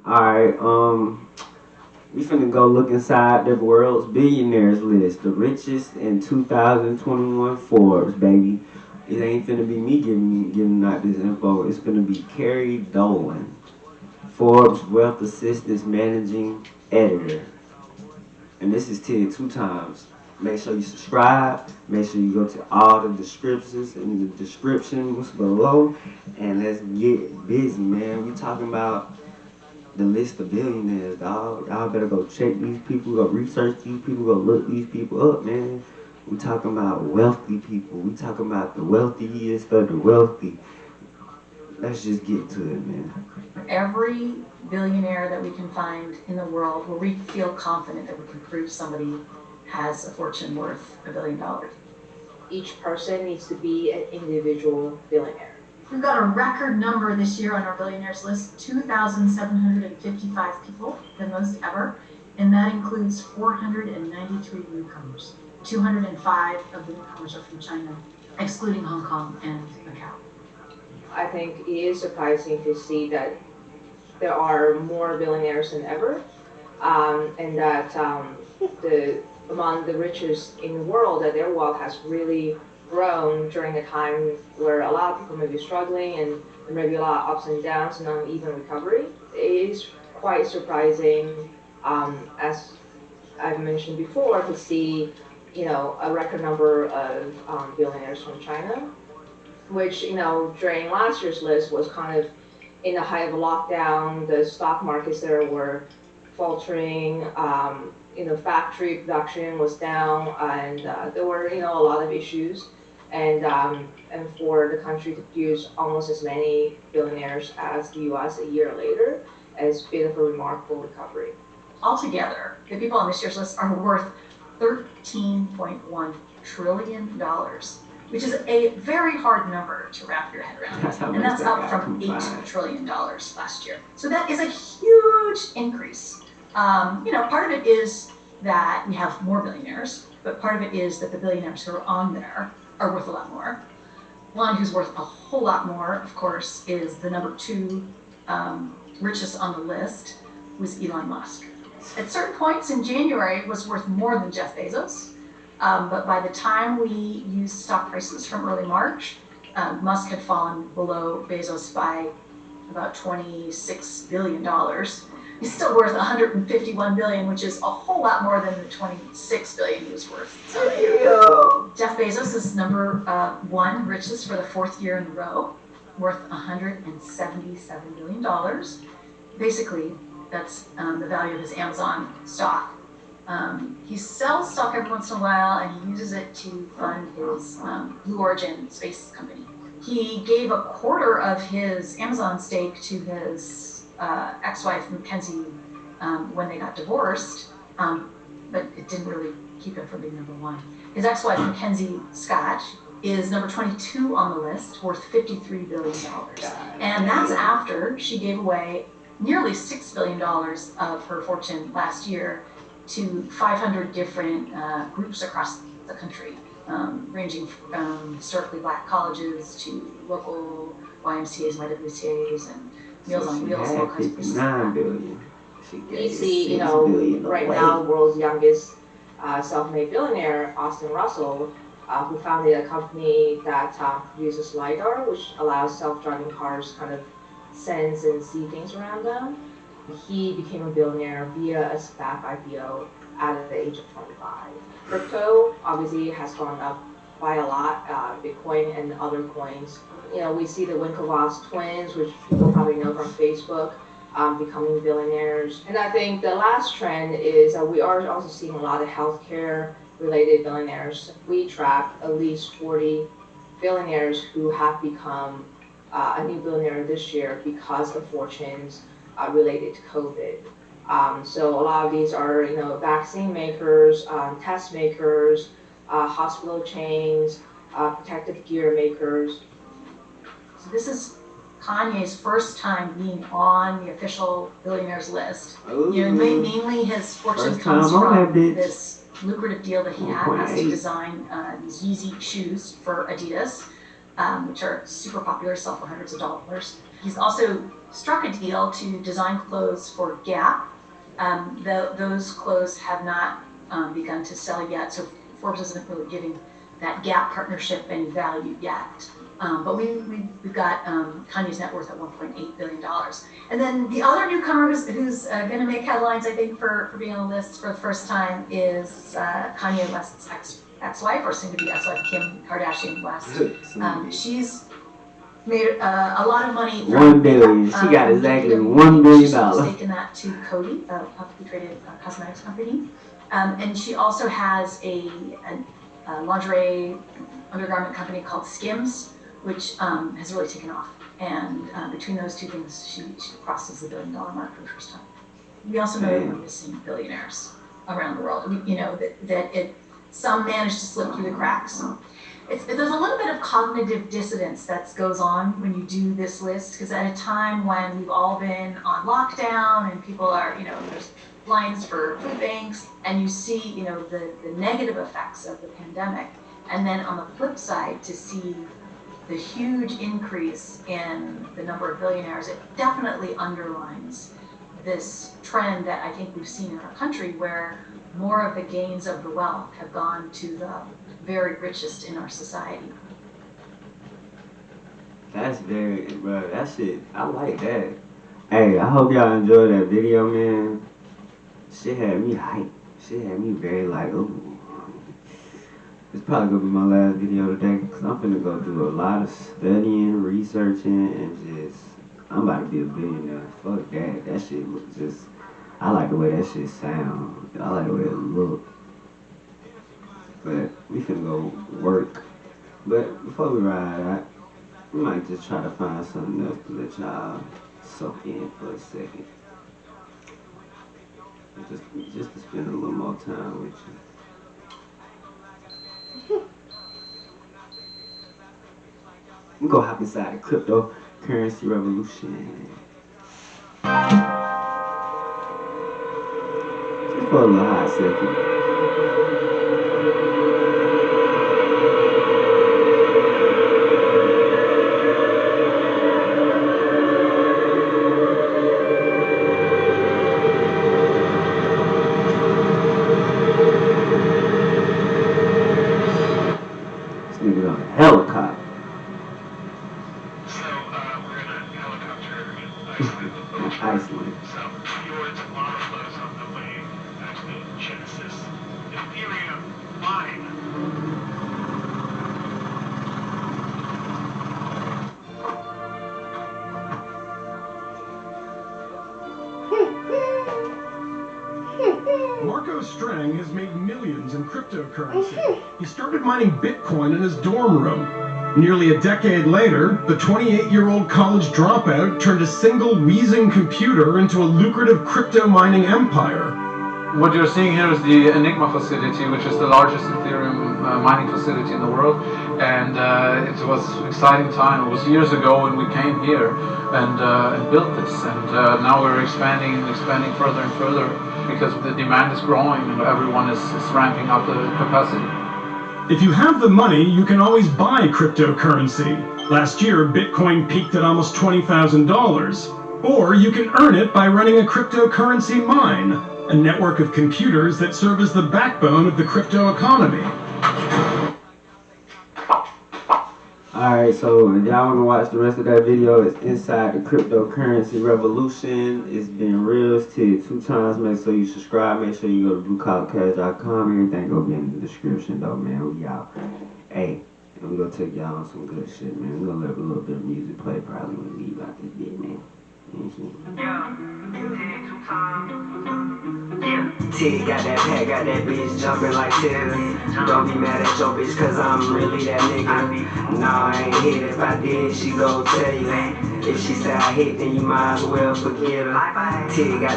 Alright, we finna go look inside the world's billionaires list. The richest in 2021 Forbes, baby. It ain't finna be me giving out this info. It's finna be Carrie Dolan, Forbes Wealth Assistance Managing Editor. And this is tiered two times. Make sure you subscribe. Make sure you go to all the descriptions in the descriptions below. And let's get busy, man. We talking about the list of billionaires, dog. Y'all better go check these people, go research these people, go look these people up, man. We talking about wealthy people. We talking about the wealthiest of the wealthy. Let's just get to it, man. Every billionaire that we can find in the world where we feel confident that we can prove somebody has a fortune worth $1 billion. Each person needs to be an individual billionaire. We've got a record number this year on our billionaires list, 2,755 people, the most ever, and that includes 493 newcomers. 205 of the newcomers are from China, excluding Hong Kong and Macau. I think it is surprising to see that there are more billionaires than ever, and that among the richest in the world, that their wealth has really grown during a time where a lot of people may be struggling and there may be a lot of ups and downs and uneven recovery. It is quite surprising, as I've mentioned before, to see a record number of billionaires from China, which during last year's list was kind of in the height of lockdown. The stock markets there were faltering. Factory production was down, and there were a lot of issues. And for the country to produce almost as many billionaires as the U.S. a year later has been a remarkable recovery. Altogether, the people on this year's list are worth $13.1 trillion, which is a very hard number to wrap your head around. And that's up from $8 trillion last year. So that is a huge increase. Part of it is that we have more billionaires, but part of it is that the billionaires who are on there are worth a lot more. One who's worth a whole lot more, of course, is the number two richest on the list, was Elon Musk. At certain points in January, was worth more than Jeff Bezos. But by the time we used stock prices from early March, Musk had fallen below Bezos by about $26 billion. He's still worth $151 billion, which is a whole lot more than the $26 billion he was worth. Jeff Bezos is number one richest for the fourth year in a row, worth $177 billion. Basically, that's the value of his Amazon stock. He sells stock every once in a while, and he uses it to fund his Blue Origin space company. He gave a quarter of his Amazon stake to his ex-wife Mackenzie when they got divorced, but it didn't really keep him from being number one. His ex-wife Mackenzie Scott is number 22 on the list, worth $53 billion. And that's after she gave away nearly $6 billion of her fortune last year to 500 different groups across the country, ranging from historically black colleges to local YMCAs, YWCAs, and Meals on Wheels, all kinds of places. $9 billion. We see, right now, the world's youngest self-made billionaire, Austin Russell, who founded a company that uses LiDAR, which allows self-driving cars to kind of sense and see things around them. He became a billionaire via a SPAC IPO at the age of 25. Crypto obviously has gone up by a lot, Bitcoin and other coins. We see the Winklevoss twins, which people probably know from Facebook, becoming billionaires. And I think the last trend is we are also seeing a lot of healthcare related billionaires. We track at least 40 billionaires who have become a new billionaire this year because of fortunes related to COVID. So a lot of these are, vaccine makers, test makers, hospital chains, protective gear makers. So this is Kanye's first time being on the official billionaires list. Mainly his fortune comes from this lucrative deal that he had as to design these Yeezy shoes for Adidas. which are super popular, sell for hundreds of dollars. He's also struck a deal to design clothes for Gap. Those clothes have not begun to sell yet, so Forbes isn't really giving that Gap partnership any value yet. But we've got Kanye's net worth at $1.8 billion. And then the other newcomer who's going to make headlines, I think, for being on the list for the first time is Kanye West's ex-wife, or soon-to-be ex-wife, Kim Kardashian West. She's made a lot of money. $1 billion. She got exactly $1 billion. She's taken that to Coty, a publicly traded cosmetics company. And she also has a lingerie undergarment company called Skims, which has really taken off. And between those two things, she crosses the $1 billion mark for the first time. We also know that we're missing billionaires around the world. Some manage to slip through the cracks. There's a little bit of cognitive dissonance that goes on when you do this list, because at a time when we've all been on lockdown and people are, there's lines for food banks, and you see, the negative effects of the pandemic, and then on the flip side, to see the huge increase in the number of billionaires, it definitely underlines this trend that I think we've seen in our country, where more of the gains of the wealth have gone to the very richest in our society. That's bro, that shit, I like that. Hey, I hope y'all enjoyed that video, man. Shit had me hyped. Shit had me very like, ooh. It's probably gonna be my last video today, because I'm finna go do a lot of studying, researching, and I'm about to be a billionaire. Fuck that. That shit looks I like the way that shit sound. I like the way it look. But we finna go work. But before we ride out, we might just try to find something else to let y'all soak in for a second. Just to spend a little more time with you. We go hop inside the cryptocurrency revolution. Just for a little hot second. Helicopter. So, we're in a helicopter in Iceland. Iceland. So, fjords and lava flows on the way back to the Genesis Ethereum mine. Marco Strang has made millions in cryptocurrency. He started mining Bitcoin in his dorm room. Nearly a decade later, the 28-year-old college dropout turned a single wheezing computer into a lucrative crypto mining empire. What you're seeing here is the Enigma facility, which is the largest Ethereum mining facility in the world. And it was an exciting time. It was years ago when we came here and built this. And now we're expanding further and further, because the demand is growing and everyone is ramping up the capacity. If you have the money, you can always buy cryptocurrency. Last year, Bitcoin peaked at almost $20,000. Or you can earn it by running a cryptocurrency mine, a network of computers that serve as the backbone of the crypto economy. Alright, so if y'all want to watch the rest of that video, it's inside the cryptocurrency revolution. It's been real to 2 times. Make sure you subscribe. Make sure you go to bluecollarcash.com. Everything gonna be in the description though, man. We out. Hey, and we gonna take y'all on some good shit, man. We gonna let a little bit of music play probably when we leave out this bit, man. Tig got that pack, got that bitch jumping like Tigger. Don't be mad at your bitch, cause I'm really that nigga. Nah, I ain't hit. If I did, she gon' tell you. If she say I hit, then you might as well forget her. Tig got that